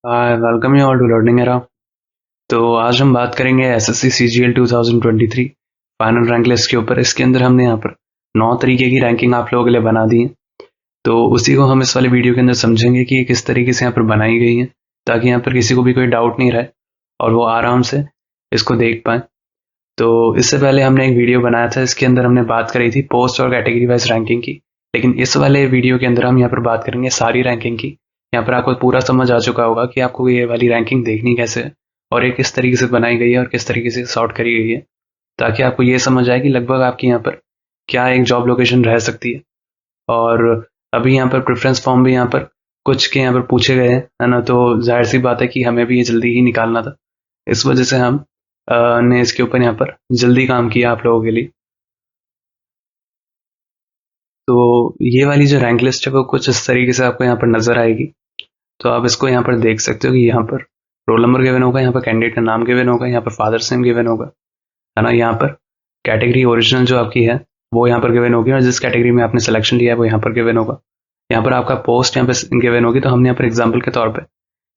Welcome you all to learning era. तो आज हम बात करेंगे SSC CGL 2023 final rank list के ऊपर। इसके अंदर हमने यहाँ पर 9 तरीके की रैंकिंग आप लोगों के लिए बना दी है। तो उसी को हम इस वाले वीडियो के अंदर समझेंगे कि ये किस तरीके से यहाँ पर बनाई गई है, ताकि यहाँ पर किसी को भी कोई डाउट नहीं रहे और वो आराम से इसको देख पाए। तो इससे पहले हमने एक वीडियो बनाया था, इसके अंदर हमने बात करी थी पोस्ट और कैटेगरी वाइज रैंकिंग की। लेकिन इस वाले वीडियो के अंदर हम यहाँ पर बात करेंगे सारी रैंकिंग की। यहाँ पर आपको पूरा समझ आ चुका होगा कि आपको ये वाली रैंकिंग देखनी कैसे है और ये किस तरीके से बनाई गई है और किस तरीके से सॉर्ट करी गई है, ताकि आपको ये समझ आए कि लगभग आपकी यहाँ पर क्या एक जॉब लोकेशन रह सकती है। और अभी यहाँ पर प्रेफरेंस फॉर्म भी यहाँ पर कुछ के यहाँ पर पूछे गए हैं, है ना। तो जाहिर सी बात है कि हमें भी ये जल्दी ही निकालना था, इस वजह से हम ने इसके ऊपर यहाँ पर जल्दी काम किया आप लोगों के लिए। तो ये वाली जो रैंक लिस्ट है वो कुछ इस तरीके से आपको यहाँ पर नजर आएगी। तो आप इसको यहाँ पर देख सकते हो कि यहाँ पर रोल नंबर गिवन होगा, यहाँ पर कैंडिडेट का नाम गिवन होगा, यहाँ पर फादर्स नेम गिवन होगा, है ना। यहाँ पर कैटेगरी ओरिजिनल जो आपकी है वो यहाँ पर गिवन होगी और जिस कैटेगरी में आपने सिलेक्शन लिया है वो यहाँ पर गिवन होगा। यहाँ पर आपका पोस्ट यहाँ पर गिवन होगी। तो हमने यहाँ पर एग्जाम्पल के तौर पर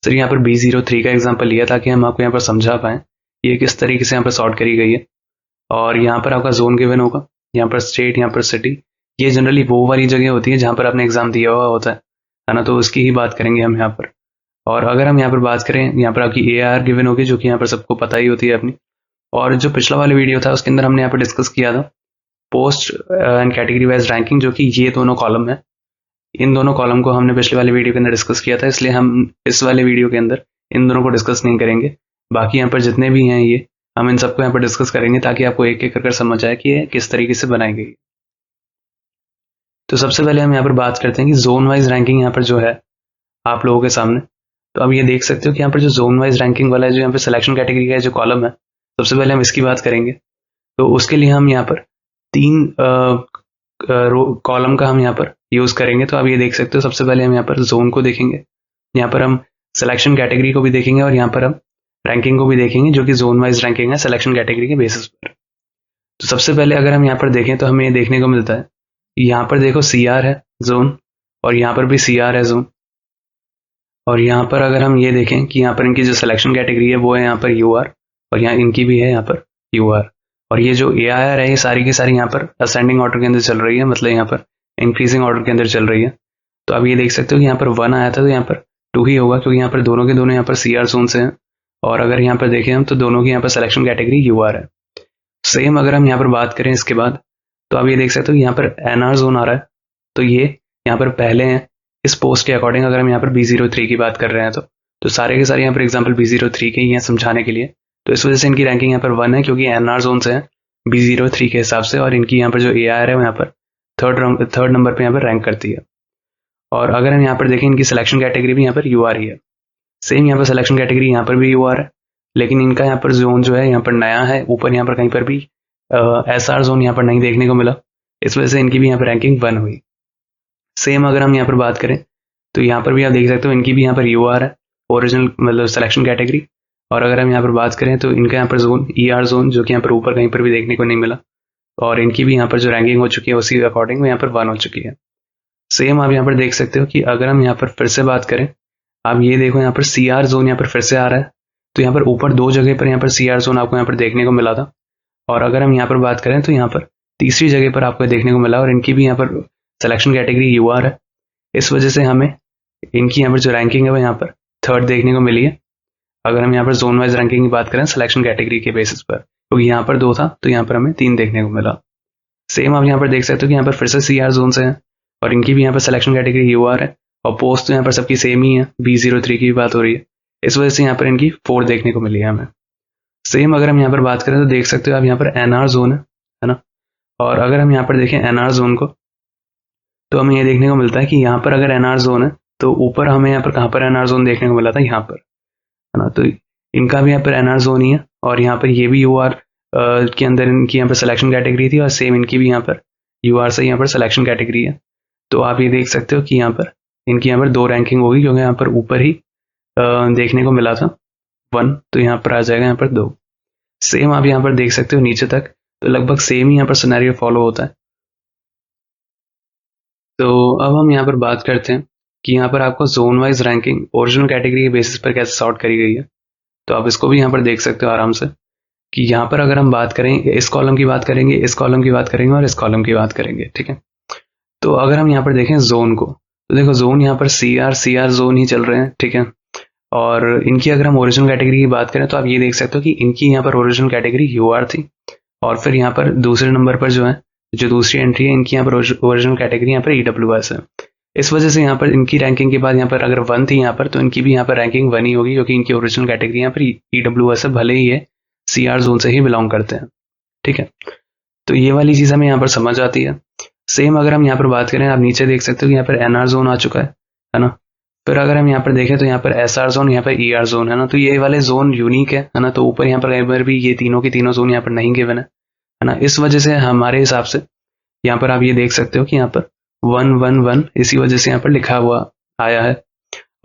सर यहाँ पर B03 का एग्जाम्पल लिया ताकि हम आपको यहाँ पर समझा पाएं ये किस तरीके से यहाँ पर सॉर्ट करी गई है। और यहाँ पर आपका जोन गिवन होगा, यहाँ पर स्टेट, यहाँ पर सिटी। ये जनरली वो वाली जगह होती है जहाँ पर आपने एग्जाम दिया हुआ होता है ना। तो उसकी ही बात करेंगे हम यहाँ पर। और अगर हम यहाँ पर बात करें, यहाँ पर आपकी AR गिवन होगी जो कि यहाँ पर सबको पता ही होती है अपनी। और जो पिछला वाला वीडियो था उसके अंदर हमने यहाँ पर डिस्कस किया था post and category wise ranking, जो कि ये दोनों कॉलम है। इन दोनों कॉलम को हमने पिछले वाले वीडियो के अंदर डिस्कस किया था, इसलिए हम इस वाले वीडियो के अंदर इन दोनों को डिस्कस नहीं करेंगे। बाकी यहाँ पर जितने भी हैं ये हम इन सबको यहाँ पर डिस्कस करेंगे ताकि आपको एक एक कर समझ आए कि ये किस तरीके से बनाई गई। तो सबसे पहले हम यहाँ पर बात करते हैं कि जोन वाइज रैंकिंग यहाँ पर जो है आप लोगों के सामने। तो अब ये देख सकते हो कि यहाँ पर जो जोन वाइज रैंकिंग वाला है, जो यहाँ पर सिलेक्शन कैटेगरी का जो कॉलम है, सबसे पहले हम इसकी बात करेंगे। तो उसके लिए हम यहाँ पर तीन कॉलम का हम यहाँ पर यूज करेंगे। तो आप ये देख सकते हो, सबसे पहले हम यहाँ पर जोन को देखेंगे, यहाँ पर हम सिलेक्शन कैटेगरी को भी देखेंगे और यहाँ पर हम रैंकिंग को भी देखेंगे, जो कि जोन वाइज रैंकिंग है सिलेक्शन कैटेगरी के बेसिस पर। तो सबसे पहले अगर हम यहाँ पर देखें तो हमें ये देखने को मिलता है, यहाँ पर देखो CR है जोन और यहाँ पर भी CR है जोन। और यहाँ पर अगर हम ये देखें कि यहाँ पर इनकी जो सिलेक्शन कैटेगरी है वो है यहाँ पर UR और यहाँ इनकी भी है यहाँ पर UR। और ये जो AIR है ये सारी की सारी यहाँ पर असेंडिंग ऑर्डर के अंदर चल रही है, मतलब यहाँ पर इंक्रीजिंग ऑर्डर के अंदर चल रही है। तो आप ये देख सकते हो कि यहाँ पर 1 आया था तो यहाँ पर 2 ही होगा, क्योंकि यहाँ पर दोनों के दोनों यहाँ पर CR जोन से हैं। और अगर यहाँ पर देखें हम तो दोनों की यहाँ पर सिलेक्शन कैटेगरी UR है। सेम अगर हम यहाँ पर बात करें इसके बाद, तो आप ये देख सकते हो यहाँ पर NR जोन आ रहा है। तो ये यहाँ पर पहले हैं इस पोस्ट के अकॉर्डिंग। अगर हम यहाँ पर B03 की बात कर रहे हैं तो सारे के सारे यहाँ पर एग्जाम्पल B03 के ही हैं समझाने के लिए। तो इस वजह से इनकी रैंकिंग यहाँ पर 1 है, क्योंकि NR जोन से है B03 के हिसाब से। और इनकी यहाँ पर जो AR है वो यहाँ पर थर्ड नंबर पर यहाँ पर रैंक करती है। और अगर हम यहाँ पर देखें इनकी सिलेक्शन कैटेगरी भी यहाँ पर UR ही है। सेम यहाँ पर सिलेक्शन कैटेगरी यहाँ पर भी UR है, लेकिन इनका यहाँ पर जोन जो है यहाँ पर नया है। ऊपर यहाँ पर कहीं पर भी SR जोन यहाँ पर नहीं देखने को मिला, इस वजह से इनकी भी यहाँ पर रैंकिंग 1 हुई। सेम अगर हम यहाँ पर बात करें तो यहाँ पर भी आप देख सकते हो इनकी भी यहाँ पर UR है, ओरिजिनल मतलब सिलेक्शन कैटेगरी। और अगर हम यहाँ पर बात करें तो इनका यहाँ पर जोन ER जोन, जो कि यहाँ पर ऊपर कहीं पर भी देखने को नहीं मिला। और इनकी भी यहाँ पर जो रैंकिंग हो चुकी है उसी अकॉर्डिंग में यहाँ पर 1 हो चुकी है। सेम आप यहाँ पर देख सकते हो कि अगर हम यहाँ पर फिर से बात करें, आप ये देखो यहाँ पर CR जोन यहाँ पर फिर से आ रहा है। तो यहाँ पर ऊपर 2 जगह पर यहाँ पर CR जोन आपको यहाँ पर देखने को मिला था। और अगर हम यहाँ पर बात करें तो यहाँ पर तीसरी जगह पर आपको देखने को मिला और इनकी भी यहाँ पर सिलेक्शन कैटेगरी UR है। इस वजह से हमें इनकी यहाँ पर जो रैंकिंग है वो यहाँ पर 3rd देखने को मिली है। अगर हम यहाँ पर जोन वाइज रैंकिंग की बात करें सिलेक्शन कैटेगरी के बेसिस पर, क्योंकि यहाँ पर 2 था तो यहाँ पर हमें 3 देखने को मिला। सेम आप यहाँ पर देख सकते हो कि यहाँ पर फिर से CR जोन से है और इनकी भी यहाँ पर सिलेक्शन कैटेगरी UR है। और पोस्ट तो यहाँ पर सबकी सेम ही है, B03 की भी बात हो रही है। इस वजह से यहाँ पर इनकी 4 देखने को मिली है हमें। सेम अगर हम यहाँ पर बात करें तो देख सकते हो आप यहाँ पर NR जोन है ना। और अगर हम यहाँ पर देखें NR जोन को, तो हमें ये देखने को मिलता है कि यहाँ पर अगर NR जोन है तो ऊपर हमें यहाँ पर कहाँ पर NR जोन देखने को मिला था, यहाँ पर, है ना। तो इनका भी यहाँ पर NR जोन ही है और यहाँ पर ये भी UR के अंदर इनकी यहाँ पर सिलेक्शन कैटेगरी थी और सेम इनकी भी यहाँ पर UR से यहाँ पर सिलेक्शन कैटेगरी है। तो आप ये देख सकते हो कि यहाँ पर इनकी यहाँ पर 2 रैंकिंग होगी, क्योंकि यहाँ पर ऊपर ही देखने को मिला था 1, तो यहाँ पर आ जाएगा यहाँ पर 2। सेम आप यहाँ पर देख सकते हो नीचे तक, तो लगभग सेम ही यहाँ पर सिनेरियो फॉलो होता है। तो अब हम यहाँ पर बात करते हैं कि यहाँ पर आपको zone wise ranking original category के बेसिस पर कैसे सॉर्ट करी गई है। तो आप इसको भी यहाँ पर देख सकते हो आराम से, कि यहाँ पर अगर हम बात करें, इस कॉलम की बात करेंगे, इस कॉलम की बात करेंगे और इस कॉलम की बात करेंगे, ठीक है। तो अगर हम यहाँ पर देखें जोन को, तो देखो जोन यहाँ पर सी आर जोन ही चल रहे हैं, ठीक है। और इनकी अगर हम ओरिजिनल कैटेगरी की बात करें तो आप ये देख सकते हो कि इनकी यहाँ पर ओरिजिनल कैटेगरी यू आर थी, और फिर यहाँ पर दूसरे नंबर पर जो है, जो दूसरी एंट्री है, इनकी यहाँ पर ओरिजिनल कैटेगरी यहाँ पर ईडब्ल्यूएस है। इस वजह से यहाँ पर इनकी रैंकिंग के बाद यहाँ पर अगर 1 थी यहाँ पर, तो इनकी भी यहाँ पर रैंकिंग 1 ही होगी, क्योंकि इनकी ओरिजिनल कैटेगरी यहाँ पर ईडब्ल्यूएस है, भले ही ये सी आर जोन से ही बिलोंग करते हैं, ठीक है। तो ये वाली चीज़ हमें यहाँ पर समझ आती है। सेम अगर हम यहाँ पर बात करें, आप नीचे देख सकते हो कि यहाँ पर एनआर जोन आ चुका है ना। फिर अगर हम यहाँ पर देखें तो यहाँ पर एस आर जोन, यहाँ पर ई आर जोन है ना। तो ये वाले जोन यूनिक है ना। तो ऊपर यहाँ पर कहीं पर भी ये तीनों की तीनों जोन यहाँ पर नहीं गिवन है ना। इस वजह से हमारे हिसाब से यहाँ पर आप ये देख सकते हो कि यहाँ पर 111 इसी वजह से यहाँ पर लिखा हुआ आया है।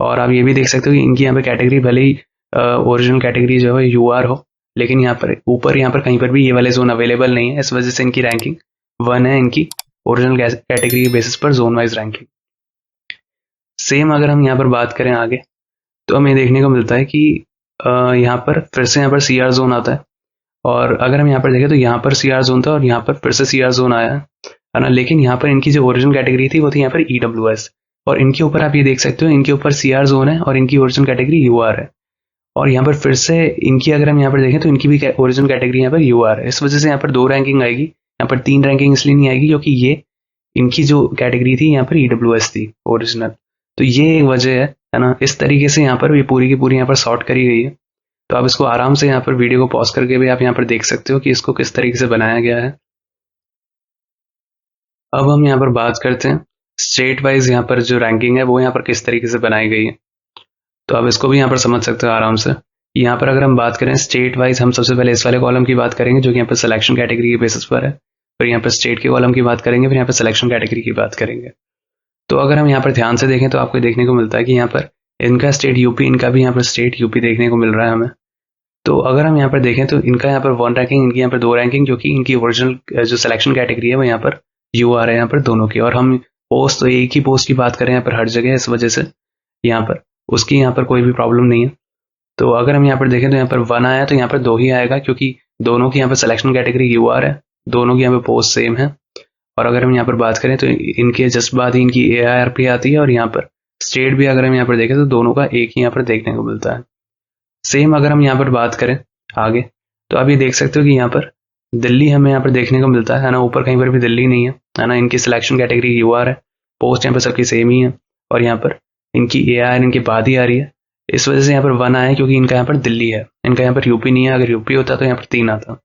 और आप ये भी देख सकते हो कि इनकी यहाँ पर कैटेगरी भले ही ओरिजिनल कैटेगरी जो है यू आर हो, लेकिन यहाँ पर ऊपर यहाँ पर कहीं पर भी ये वाले जोन अवेलेबल नहीं है। इस वजह से इनकी रैंकिंग 1 है, इनकी ओरिजिनल कैटेगरी के बेसिस पर जोन वाइज रैंकिंग। सेम अगर हम यहाँ पर बात करें आगे, तो हमें देखने को मिलता है कि यहाँ पर फिर से यहाँ पर सी आर जोन आता है। और अगर हम यहाँ पर देखें तो यहाँ पर सी आर जोन था और यहाँ पर फिर से सी आर जोन आया है ना। लेकिन यहाँ पर इनकी जो ओरिजिनल कैटेगरी थी वो थी यहाँ पर ई डब्ल्यू एस, और इनके ऊपर आप ये देख सकते हो, इनके ऊपर सी आर जोन है और इनकी ओरिजिनल कैटेगरी यू आर है। और यहाँ पर फिर से इनकी अगर हम यहाँ पर देखें तो इनकी भी ओरिजिनल कैटेगरी यहाँ पर यू आर है। इस वजह से यहाँ पर 2 रैंकिंग आएगी, यहाँ पर 3 रैंकिंग इसलिए नहीं आएगी क्योंकि ये इनकी जो कैटेगरी थी यहाँ पर ई डब्ल्यू एस थी ओरिजिनल। तो ये एक वजह है ना। इस तरीके से यहाँ पर ये पूरी की पूरी यहाँ पर सॉर्ट करी गई है। तो आप इसको आराम से यहाँ पर वीडियो को पॉज करके भी आप यहाँ पर देख सकते हो कि इसको किस तरीके से बनाया गया है। अब हम यहाँ पर बात करते हैं स्टेट वाइज यहाँ पर जो रैंकिंग है वो यहाँ पर किस तरीके से बनाई गई है। तो आप इसको भी यहाँ पर समझ सकते हो आराम से। यहाँ पर अगर हम बात करें स्टेट वाइज, हम सबसे पहले इस वाले कॉलम की बात करेंगे जो कि यहाँ पर सिलेक्शन कैटेगरी के बेसिस पर है। फिर यहाँ पर स्टेट के कॉलम की बात करेंगे, फिर यहाँ पर सिलेक्शन कैटेगरी की बात करेंगे। तो अगर हम यहाँ पर ध्यान से देखें तो आपको देखने को मिलता है कि यहाँ पर इनका स्टेट यूपी, इनका भी यहाँ पर स्टेट यूपी देखने को मिल रहा है हमें। तो अगर हम यहाँ पर देखें तो इनका यहाँ पर 1 रैंकिंग, इनकी यहाँ पर 2 रैंकिंग, जो कि इनकी ओरिजिनल जो सिलेक्शन कैटेगरी है वो यहाँ पर यू आ रहा है यहाँ पर दोनों की। और हम पोस्ट, तो एक ही पोस्ट की बात करें यहाँ पर हर जगह, इस वजह से यहाँ पर उसकी यहाँ पर कोई भी प्रॉब्लम नहीं है। तो अगर हम यहाँ पर देखें तो यहाँ पर 1 आया तो यहाँ पर 2 ही आएगा, क्योंकि दोनों की यहाँ पर सिलेक्शन कैटेगरी यू आर है, दोनों की यहाँ पर पोस्ट सेम है। और अगर हम यहाँ पर बात करें तो इनके जस्ट बाद ही इनकी AIRP आती है, और यहाँ पर स्टेट भी अगर हम यहाँ पर देखें तो दोनों का एक ही यहाँ पर देखने को मिलता है। सेम अगर हम यहाँ पर बात करें आगे, तो आप ये देख सकते हो कि यहाँ पर दिल्ली हमें यहाँ पर देखने को मिलता है ना। ऊपर कहीं पर भी दिल्ली नहीं है ना। इनकी सिलेक्शन कैटेगरी यू आर है, पोस्ट यहाँ पर सबकी सेम ही है, और यहाँ पर इनकी AIR इनके बाद ही आ रही है। इस वजह से यहाँ पर 1 आया है क्योंकि इनका यहाँ पर दिल्ली है, इनका यहाँ पर यूपी नहीं है। अगर यूपी होता तो यहाँ पर 3 आता।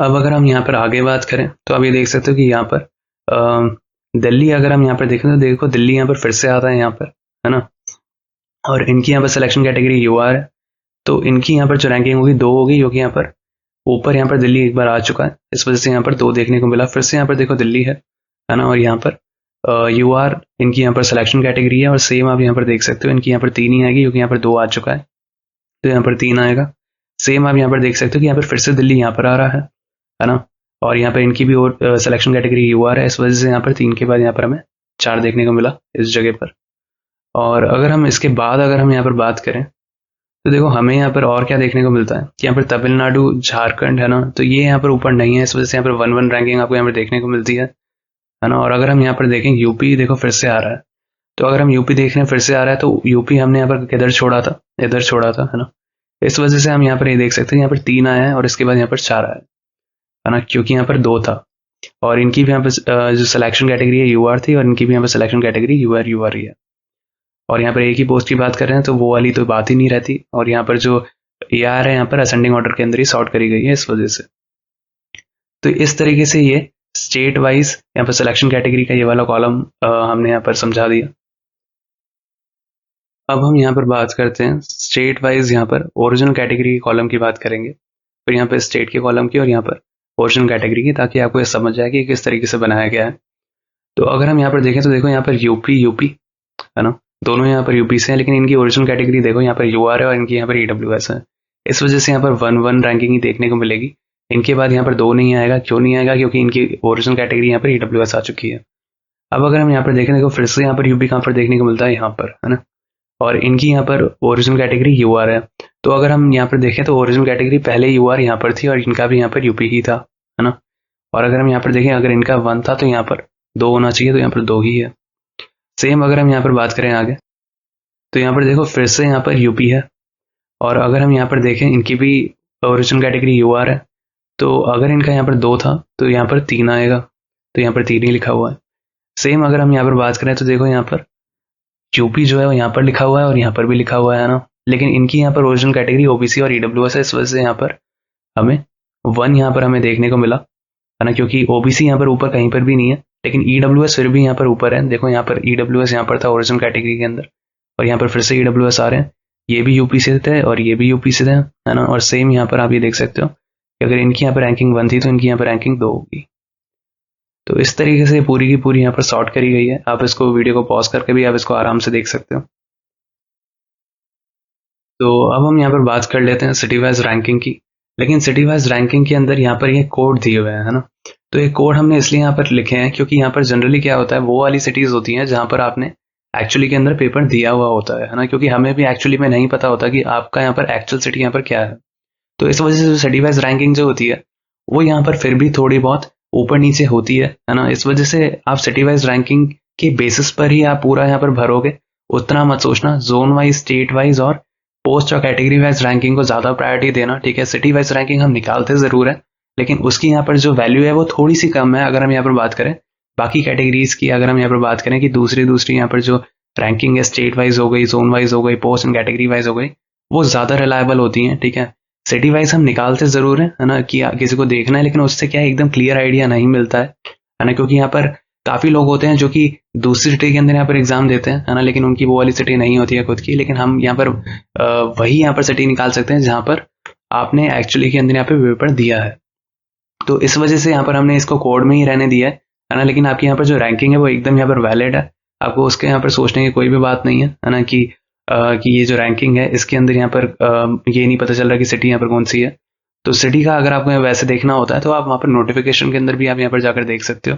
अब अगर हम यहाँ पर आगे बात करें तो आप ये देख सकते हो कि यहाँ पर दिल्ली अगर हम यहाँ पर देखें तो देखो दिल्ली यहाँ पर फिर से आता है यहाँ पर, है ना। और इनकी यहाँ पर सिलेक्शन कैटेगरी यू आर है, तो इनकी यहाँ पर जो रैंकिंग होगी 2 होगी, क्योंकि यहाँ पर ऊपर यहाँ पर दिल्ली एक बार आ चुका है, इस वजह से यहाँ पर 2 देखने को मिला। फिर से यहाँ पर देखो दिल्ली है ना। और यहाँ पर यू आर इनकी यहाँ पर सिलेक्शन कैटेगरी है, और सेम आप यहाँ पर देख सकते हो इनकी यहाँ पर 3 ही आएगी, क्योंकि यहाँ पर 2 आ चुका है, तो यहाँ पर 3 आएगा। सेम आप यहाँ पर देख सकते हो कि यहाँ पर फिर से दिल्ली यहाँ पर आ रहा है ना। और यहाँ पर इनकी भी और सिलेक्शन कैटेगरी यू आर है, इस वजह से यहाँ पर 3 के बाद यहाँ पर हमें 4 देखने को मिला इस जगह पर। और अगर हम इसके बाद अगर हम यहाँ पर बात करें तो देखो हमें यहाँ पर और क्या देखने को मिलता है कि यहाँ पर तमिलनाडु, झारखंड है ना। तो ये यहाँ पर ऊपर नहीं है, इस वजह से यहाँ पर 1-1 रैंकिंग आपको यहाँ पर देखने को मिलती है ना। और अगर हम यहाँ पर देखें यूपी, देखो फिर से आ रहा है। तो अगर हम यूपी देख रहे हैं फिर से आ रहा है, तो यूपी हमने यहाँ पर किधर छोड़ा था, इधर छोड़ा था, है ना। इस वजह से हम यहाँ पर ये देख सकते हैं यहाँ पर 3 आया है और इसके बाद यहाँ पर 4 आया है ना, क्योंकि यहाँ पर 2 था। और इनकी भी यहाँ पर जो सिलेक्शन कैटेगरी है यू आर थी, और इनकी भी यहाँ पर सिलेक्शन कैटेगरी यू आर ही है। और यहाँ पर एक ही पोस्ट की बात कर रहे हैं तो वो वाली तो बात ही नहीं रहती। और यहाँ पर जो AR है यहाँ पर असेंडिंग ऑर्डर के अंदर ही सॉर्ट करी गई है, इस वजह से। तो इस तरीके से ये स्टेट वाइज यहाँ पर सिलेक्शन कैटेगरी का ये वाला कॉलम हमने यहाँ पर समझा दिया। अब हम यहाँ पर बात करते हैं स्टेट वाइज यहाँ पर ओरिजिनल कैटेगरी के कॉलम की बात करेंगे, फिर यहाँ पर स्टेट के कॉलम की और यहाँ पर ओरिजिनल कैटेगरी की, ताकि आपको ये समझ जाए कि किस तरीके से बनाया गया है। तो अगर हम यहाँ पर देखें तो देखो यहाँ पर यूपी है ना, दोनों यहाँ पर यूपी से हैं, लेकिन इनकी ओरिजिनल कैटेगरी देखो यहाँ पर यू आर है और इनकी यहाँ पर EWS है। इस वजह से यहाँ पर 1-1 रैंकिंग ही देखने को मिलेगी। इनके बाद यहाँ पर 2 नहीं आएगा। क्यों नहीं आएगा? क्योंकि इनकी ओरिजिनल कैटेगरी यहाँ पर EWS आ चुकी है अब अगर हम यहाँ पर देखें, देखो फिर से यहाँ पर यूपी कहाँ पर देखने को मिलता है, यहाँ पर, है ना। और इनकी यहाँ पर ओरिजिनल कैटेगरी यूआर है। तो अगर हम यहाँ पर देखें तो ओरिजिनल कैटेगरी पहले यूआर यहाँ पर थी और इनका भी यहाँ पर यूपी ही था, है ना। और अगर हम यहाँ पर देखें, अगर इनका 1 था तो यहाँ पर 2 होना चाहिए, तो यहाँ पर 2 ही है। सेम अगर हम यहाँ पर बात करें आगे, तो यहाँ पर देखो फिर से यहाँ पर यूपी है। और अगर हम यहाँ पर देखें, इनकी भी ओरिजिनल कैटेगरी यूआर है। तो अगर इनका यहाँ पर 2 था तो यहाँ पर 3 आएगा, तो यहाँ पर 3 ही लिखा हुआ है। सेम अगर हम यहाँ पर बात करें तो देखो यहाँ पर यूपी जो है वो यहाँ पर लिखा हुआ है और यहाँ पर भी लिखा हुआ है ना। लेकिन इनकी यहाँ पर ओरिजिनल कैटेगरी ओबीसी और ईडब्ल्यूएस है, इस वजह से यहाँ पर हमें 1 यहाँ पर हमें देखने को मिला, है ना। क्योंकि ओबीसी यहाँ पर ऊपर कहीं पर भी नहीं है, लेकिन ईडब्ल्यूएस फिर भी यहाँ पर ऊपर है। देखो यहाँ पर ईडब्ल्यूएस यहाँ पर था ओरिजिनल कैटेगरी के अंदर, और यहाँ पर फिर से ईडब्ल्यूएस आ रहे हैं। ये भी यूपी से थे और ये भी यूपी से थे, है ना। और सेम यहाँ पर आप ये देख सकते हो कि अगर इनकी यहाँ पर रैंकिंग 1 थी तो इनकी यहाँ पर रैंकिंग 2 होगी। तो इस तरीके से पूरी की पूरी यहाँ पर सॉर्ट करी गई है। आप इसको वीडियो को पॉज करके भी आप इसको आराम से देख सकते हो। तो अब हम यहाँ पर बात कर लेते हैं सिटी वाइज रैंकिंग की। लेकिन सिटी वाइज रैंकिंग के अंदर यहाँ पर ये कोड दिए हुए हैं, है ना। तो ये कोड हमने इसलिए यहाँ पर लिखे हैं क्योंकि यहाँ पर जनरली क्या होता है, वो वाली सिटीज होती हैं जहाँ पर आपने एक्चुअली के अंदर पेपर दिया हुआ होता है ना। क्योंकि हमें भी एक्चुअली में नहीं पता होता कि आपका यहाँ पर एक्चुअल सिटी यहाँ पर क्या है। तो इस वजह से सिटी वाइज रैंकिंग जो होती है वो यहाँ पर फिर भी थोड़ी बहुत ऊपर नीचे होती है ना। इस वजह से आप सिटी वाइज रैंकिंग के बेसिस पर ही आप पूरा यहाँ पर भरोगे, उतना मत सोचना। जोन वाइज, स्टेट वाइज और पोस्ट और कैटेगरी वाइज रैंकिंग को ज्यादा प्रायोरिटी देना, ठीक है। सिटी वाइज रैंकिंग हम निकालते जरूर है, लेकिन उसकी यहाँ पर जो वैल्यू है वो थोड़ी सी कम है अगर हम यहाँ पर बात करें बाकी कैटेगरीज की। अगर हम यहाँ पर बात करें कि दूसरी यहाँ पर जो रैंकिंग है, स्टेट वाइज हो गई, जोन वाइज हो गई, पोस्ट एंड कैटेगरी वाइज हो गई, वो ज्यादा रिलायबल होती है, ठीक है। सिटी वाइज हम निकालते जरूर है ना, कि किसी को देखना है, लेकिन उससे क्या है, एकदम क्लियर आइडिया नहीं मिलता है ना। क्योंकि यहाँ पर काफी लोग होते हैं जो कि दूसरी सिटी के अंदर यहाँ पर एग्जाम देते हैं, है ना, लेकिन उनकी वो वाली सिटी नहीं होती है खुद की। लेकिन हम यहाँ पर वही यहाँ पर सिटी निकाल सकते हैं जहाँ पर आपने एक्चुअली के अंदर यहाँ पे पेपर दिया है। तो इस वजह से यहाँ पर हमने इसको कोड में ही रहने दिया है ना। लेकिन आपकी यहाँ पर जो रैंकिंग है वो एकदम यहाँ पर वैलिड है, आपको उसके यहाँ पर सोचने की कोई भी बात नहीं है ना। कि ये जो रैंकिंग है इसके अंदर यहाँ पर ये नहीं पता चल रहा कि सिटी यहाँ पर कौन सी है। तो सिटी का अगर आपको वैसे देखना होता है तो आप वहाँ पर नोटिफिकेशन के अंदर भी आप यहाँ पर जाकर देख सकते हो,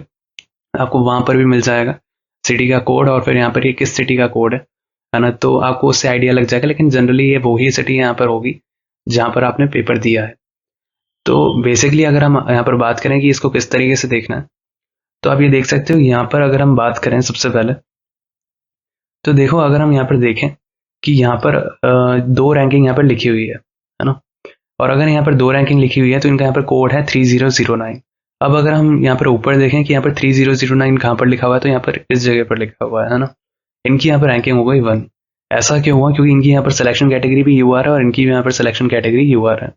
आपको वहां पर भी मिल जाएगा सिटी का कोड और फिर यहाँ पर ये किस सिटी का कोड है ना। तो आपको उससे आइडिया लग जाएगा। लेकिन जनरली ये वही सिटी यहाँ पर होगी जहां पर आपने पेपर दिया है। तो बेसिकली अगर हम यहाँ पर बात करें कि इसको किस तरीके से देखना है, तो आप ये देख सकते हो यहाँ पर अगर हम बात करें सबसे पहले, तो देखो अगर हम यहाँ पर देखें कि यहाँ पर 2 रैंकिंग यहाँ पर लिखी हुई है ना। और अगर यहाँ पर 2 रैंकिंग लिखी हुई है तो इनका यहाँ पर कोड है 3009। अब अगर हम यहाँ पर ऊपर देखें कि यहाँ पर 3009 कहाँ पर लिखा हुआ है, तो यहाँ पर इस जगह पर लिखा हुआ है ना। इनकी यहाँ पर रैंकिंग हो गई 1। ऐसा क्यों हुआ? क्योंकि इनकी यहाँ पर सिलेक्शन कैटेगरी भी यूआर है और इनकी भी यहाँ पर सिलेक्शन कैटेगरी यूआर है।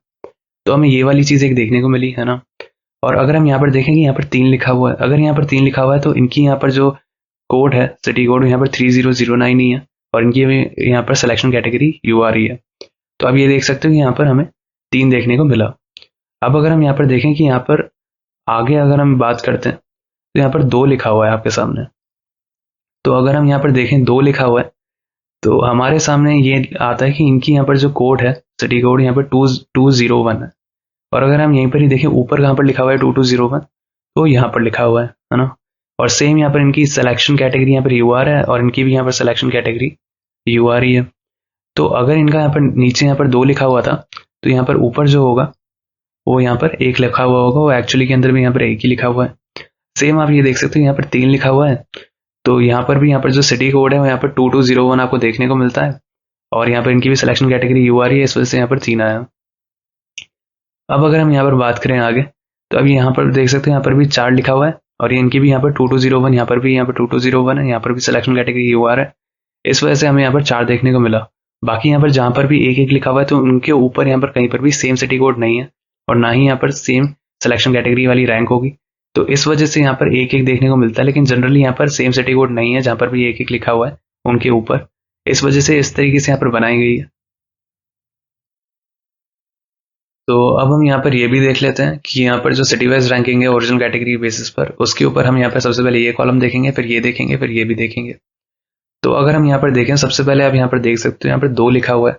तो हमें ये वाली चीज एक देखने को मिली, है ना। और अगर हम यहाँ पर देखें कि यहाँ पर 3 लिखा हुआ है, अगर यहाँ पर 3 लिखा हुआ है तो इनकी यहाँ पर जो कोड है, सिटी कोड, यहाँ पर 3009 ही है और इनकी यहाँ पर सिलेक्शन कैटेगरी यूआर ही है। तो आप ये देख सकते हो कि यहाँ पर हमें 3 देखने को मिला। अब अगर हम यहाँ पर देखें कि यहाँ पर आगे अगर हम बात करते हैं तो यहाँ पर 2 लिखा हुआ है आपके सामने। तो अगर हम यहाँ पर देखें 2 लिखा हुआ है तो हमारे सामने ये आता है कि इनकी यहाँ पर जो कोड है, सिटी कोड, यहाँ पर 2201 है। और अगर हम यहीं पर ही देखें ऊपर कहाँ पर लिखा हुआ है 2201, तो यहाँ पर लिखा हुआ है ना। और सेम यहाँ पर इनकी सिलेक्शन कैटेगरी यहाँ पर यूआर है और इनकी भी यहाँ पर सिलेक्शन कैटेगरी यूआर ही है। तो अगर इनका यहाँ पर नीचे यहाँ पर 2 लिखा हुआ था तो यहाँ पर ऊपर जो होगा वो यहाँ पर 1 लिखा हुआ होगा, वो एक्चुअली के अंदर भी यहाँ पर 1 ही लिखा हुआ है। सेम आप ये देख सकते हो यहाँ पर 3 लिखा हुआ है, तो यहाँ पर भी यहाँ पर जो सिटी कोड है वो यहाँ पर 2201 आपको देखने को मिलता है और यहाँ पर इनकी भी सिलेक्शन कैटेगरी यूआर ही है, इस वजह से यहाँ पर 3 आया। अब अगर हम यहाँ पर बात करें आगे, तो अभी यहाँ पर देख सकते हैं यहाँ पर भी 4 लिखा हुआ है और इनकी भी यहाँ पर 2201, यहाँ पर भी 2201 है, यहाँ पर भी सिलेक्शन कैटेगरी यूआर है। इस वजह से हमें यहाँ पर 4 देखने को मिला। बाकी यहाँ पर जहाँ पर भी 1-1 लिखा हुआ है तो उनके ऊपर यहाँ पर कहीं पर भी सेम सिटी कोड नहीं है और ना ही यहाँ पर सेम सिलेक्शन कैटेगरी वाली रैंक होगी। तो इस वजह से यहाँ पर 1-1 देखने को मिलता है, लेकिन जनरली यहाँ पर सेम सिटी कोड नहीं है जहाँ पर भी 1-1 लिखा हुआ है उनके ऊपर। इस वजह से इस तरीके से यहाँ पर बनाई गई है। तो अब हम यहाँ पर ये भी देख लेते हैं कि यहाँ पर जो सिटी वाइज रैंकिंग है ओरिजिनल कैटेगरी बेसिस पर, उसके ऊपर हम यहाँ पर सबसे पहले ये कॉलम देखेंगे, फिर ये देखेंगे, फिर ये भी देखेंगे। तो अगर हम यहाँ पर देखें, सबसे पहले आप यहाँ पर देख सकते हो यहाँ पर 2 लिखा हुआ है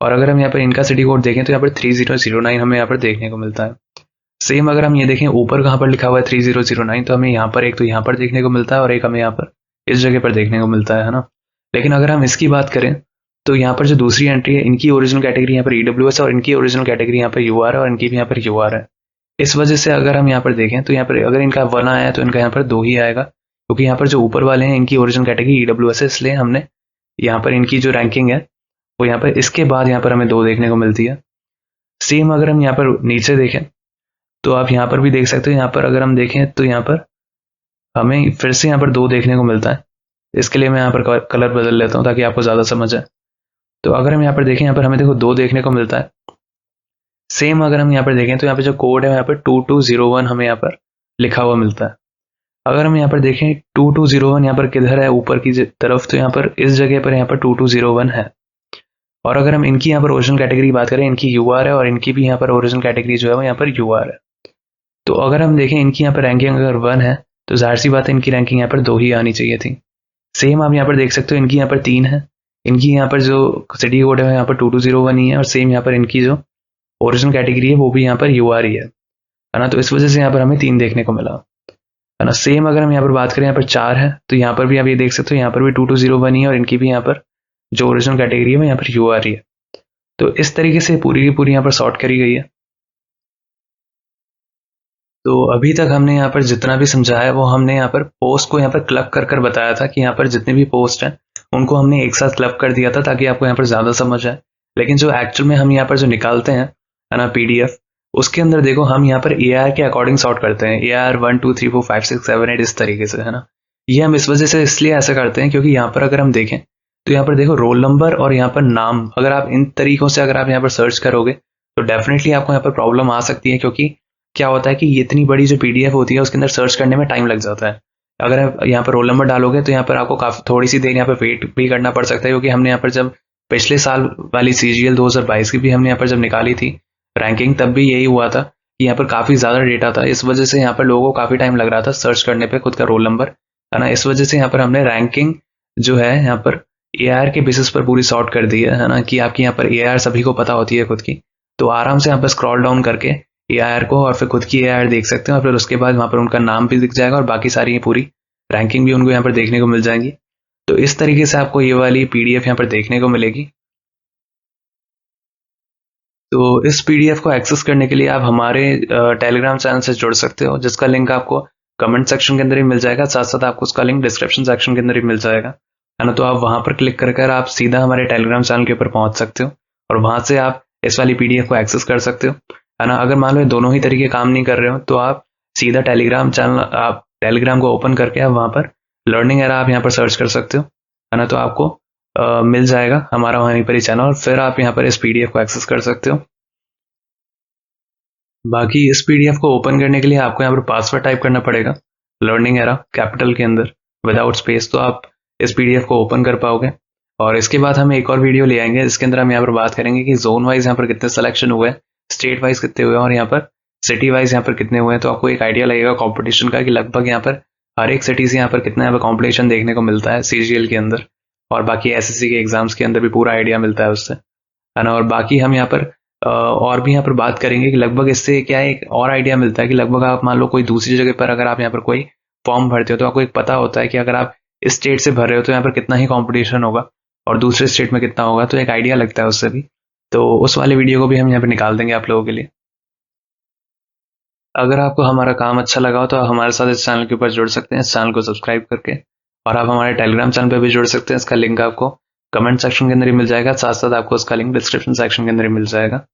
और अगर हम यहाँ पर इनका सिटी कोड देखें तो यहाँ पर 3009 हमें यहाँ पर देखने को मिलता है। सेम अगर हम ये देखें ऊपर कहाँ पर लिखा हुआ है 3009, तो हमें यहाँ पर एक तो यहाँ पर देखने को मिलता है और एक हमें यहाँ पर इस जगह पर देखने को मिलता है ना। लेकिन अगर हम इसकी बात करें तो यहाँ पर जो दूसरी एंट्री है, इनकी ओरिजिनल कैटेगरी यहाँ पर EWS है और इनकी ओरिजिनल कैटेगरी यहाँ पर UR है और इनकी भी यहाँ पर UR है। इस वजह से अगर हम यहाँ पर देखें तो यहाँ पर अगर इनका 1 आया है तो इनका यहाँ पर 2 ही आएगा, क्योंकि यहाँ पर जो ऊपर वाले हैं इनकी ओरिजिनल कैटेगरी EWS है, इसलिए हमने यहाँ पर इनकी जो रैंकिंग है वो यहाँ पर इसके बाद यहाँ पर हमें 2 देखने को मिलती है। सेम अगर हम यहाँ पर नीचे देखें तो आप यहाँ पर भी देख सकते हो, यहाँ पर अगर हम देखें तो यहाँ पर हमें फिर से यहाँ पर 2 देखने को मिलता है। इसके लिए मैं यहाँ पर कलर बदल लेता हूँ ताकि आपको ज़्यादा समझ आए। तो अगर हम यहाँ पर देखें, यहाँ पर हमें देखो 2 देखने को मिलता है। सेम अगर हम यहाँ पर देखें तो यहाँ पर जो कोड है यहाँ पर 2201 हमें यहाँ पर लिखा हुआ मिलता है। अगर हम यहाँ पर देखें 2201 यहाँ पर किधर है ऊपर की तरफ, तो यहाँ पर इस जगह पर यहाँ पर 2201 है। और अगर हम इनकी यहाँ पर ओरिजिनल कैटेगरी की बात करें, इनकी UR है और इनकी भी यहाँ पर ओरिजिनल कैटेगरी जो है वो यहाँ पर UR है। तो अगर हम देखें इनकी यहाँ पर रैंकिंग अगर 1 है तो जाहिर सी बात है इनकी रैंकिंग यहाँ पर 2 ही आनी चाहिए थी। सेम आप यहाँ पर देख सकते हो इनकी यहाँ पर 3 है, इनकी यहाँ पर जो सिटी कोड है यहाँ पर 2201 ही है और सेम यहाँ पर इनकी जो ओरिजिनल कैटेगरी है वो भी यहाँ पर UR ही है ना। तो इस वजह से यहाँ पर हमें 3 देखने को मिला है ना। सेम अगर हम यहाँ पर बात करें यहाँ पर 4 है तो यहाँ पर भी आप ये देख सकते हो यहाँ पर भी 2201 ही है और इनकी भी यहाँ पर जो ओरिजिनल कैटेगरी है वो यहाँ पर UR ही है। तो इस तरीके से पूरी की पूरी यहाँ पर सॉर्ट करी गई है। तो अभी तक हमने यहाँ पर जितना भी समझाया है वो हमने यहाँ पर पोस्ट को यहाँ पर क्लब कर कर बताया था कि यहाँ पर जितने भी पोस्ट हैं उनको हमने एक साथ क्लब कर दिया था ताकि आपको यहाँ पर ज़्यादा समझ आए। लेकिन जो एक्चुअल में हम यहाँ पर जो निकालते हैं है ना PDF, उसके अंदर देखो हम यहाँ पर AR के अकॉर्डिंग सॉर्ट करते हैं, AR 1 2 3 4 5 6 7 8 इस तरीके से, है ना। ये हम इस वजह से इसलिए ऐसा करते हैं क्योंकि यहाँ पर अगर हम देखें तो यहाँ पर देखो रोल नंबर और यहाँ पर नाम, अगर आप इन तरीकों से अगर आप यहाँ पर सर्च करोगे तो डेफिनेटली आपको यहाँ पर प्रॉब्लम आ सकती है, क्योंकि क्या होता है कि ये इतनी बड़ी जो PDF होती है उसके अंदर सर्च करने में टाइम लग जाता है। अगर आप यहाँ पर रोल नंबर डालोगे तो यहाँ पर आपको काफी थोड़ी सी देर यहाँ पर वेट भी करना पड़ सकता है, क्योंकि हमने यहाँ पर जब पिछले साल वाली CGL 2022 की भी हमने यहाँ पर जब निकाली थी रैंकिंग, तब भी यही हुआ था कि यहाँ पर काफी ज्यादा डेटा था। इस वजह से यहाँ पर लोगों को काफी टाइम लग रहा था सर्च करने पे खुद का रोल नंबर, है ना। इस वजह से यहाँ पर हमने रैंकिंग जो है यहाँ पर AR के बेसिस पर पूरी सॉर्ट कर दी है ना, कि आपकी यहाँ पर AR सभी को पता होती है खुद की। तो आराम से यहाँ पर स्क्रॉल डाउन करके AR को और फिर खुद की AR देख सकते हैं और फिर उसके बाद वहाँ पर उनका नाम भी दिख जाएगा और बाकी सारी पूरी रैंकिंग भी उनको यहाँ पर देखने को मिल जाएंगी। तो इस तरीके से आपको ये वाली PDF यहाँ पर देखने को मिलेगी। तो इस PDF को एक्सेस करने के लिए आप हमारे टेलीग्राम चैनल से जुड़ सकते हो, जिसका लिंक आपको कमेंट सेक्शन के अंदर ही मिल जाएगा, साथ साथ आपको उसका लिंक डिस्क्रिप्शन सेक्शन के अंदर ही मिल जाएगा, है ना। तो आप वहां पर क्लिक कर आप सीधा हमारे टेलीग्राम चैनल के ऊपर पहुंच सकते हो और वहां से आप इस वाली PDF को एक्सेस कर सकते हो, है ना। अगर मान लो दोनों ही तरीके काम नहीं कर रहे हो तो आप सीधा टेलीग्राम चैनल, आप टेलीग्राम को ओपन करके आप वहां पर लर्निंग एरा आप यहाँ पर सर्च कर सकते हो, है ना। तो आपको मिल जाएगा हमारा वहीं पर ही चैनल और फिर आप यहाँ पर इस PDF को एक्सेस कर सकते हो। बाकी इस PDF को ओपन करने के लिए आपको यहाँ पर पासवर्ड टाइप करना पड़ेगा, लर्निंग एरा कैपिटल के अंदर विदाउट स्पेस, तो आप इस PDF को ओपन कर पाओगे। और इसके बाद हम एक और वीडियो ले आएंगे जिसके अंदर हम यहाँ पर बात करेंगे कि जोन वाइज यहाँ पर कितने सिलेक्शन हुए, स्टेट वाइज कितने हुए और यहाँ पर सिटी वाइज यहाँ पर कितने हुए हैं। तो आपको एक आइडिया लगेगा कॉम्पिटिशन का कि लगभग यहाँ पर हर एक सिटी से यहाँ पर कितना यहाँ पर कॉम्पिटिशन देखने को मिलता है CGL के अंदर, और बाकी SSC के एग्जाम्स के अंदर भी पूरा आइडिया मिलता है उससे, है ना। और बाकी हम यहाँ पर और भी यहाँ पर बात करेंगे कि लगभग इससे क्या है, एक और आइडिया मिलता है कि लगभग आप मान लो कोई दूसरी जगह पर अगर आप यहाँ पर कोई फॉर्म भरते हो तो आपको एक पता होता है कि अगर आप इस स्टेट से भर रहे हो तो यहाँ पर कितना ही कंपटीशन होगा और दूसरे स्टेट में कितना होगा, तो एक आइडिया लगता है उससे भी। तो उस वाले वीडियो को भी हम यहाँ पर निकाल देंगे आप लोगों के लिए। अगर आपको हमारा काम अच्छा लगा हो तो आप हमारे साथ इस चैनल के ऊपर जुड़ सकते हैं, इस चैनल को सब्सक्राइब करके, और आप हमारे टेलीग्राम चैनल पर भी जुड़ सकते हैं। इसका लिंक आपको कमेंट सेक्शन के अंदर ही मिल जाएगा, साथ साथ आपको उसका लिंक डिस्क्रिप्शन सेक्शन के अंदर ही मिल जाएगा।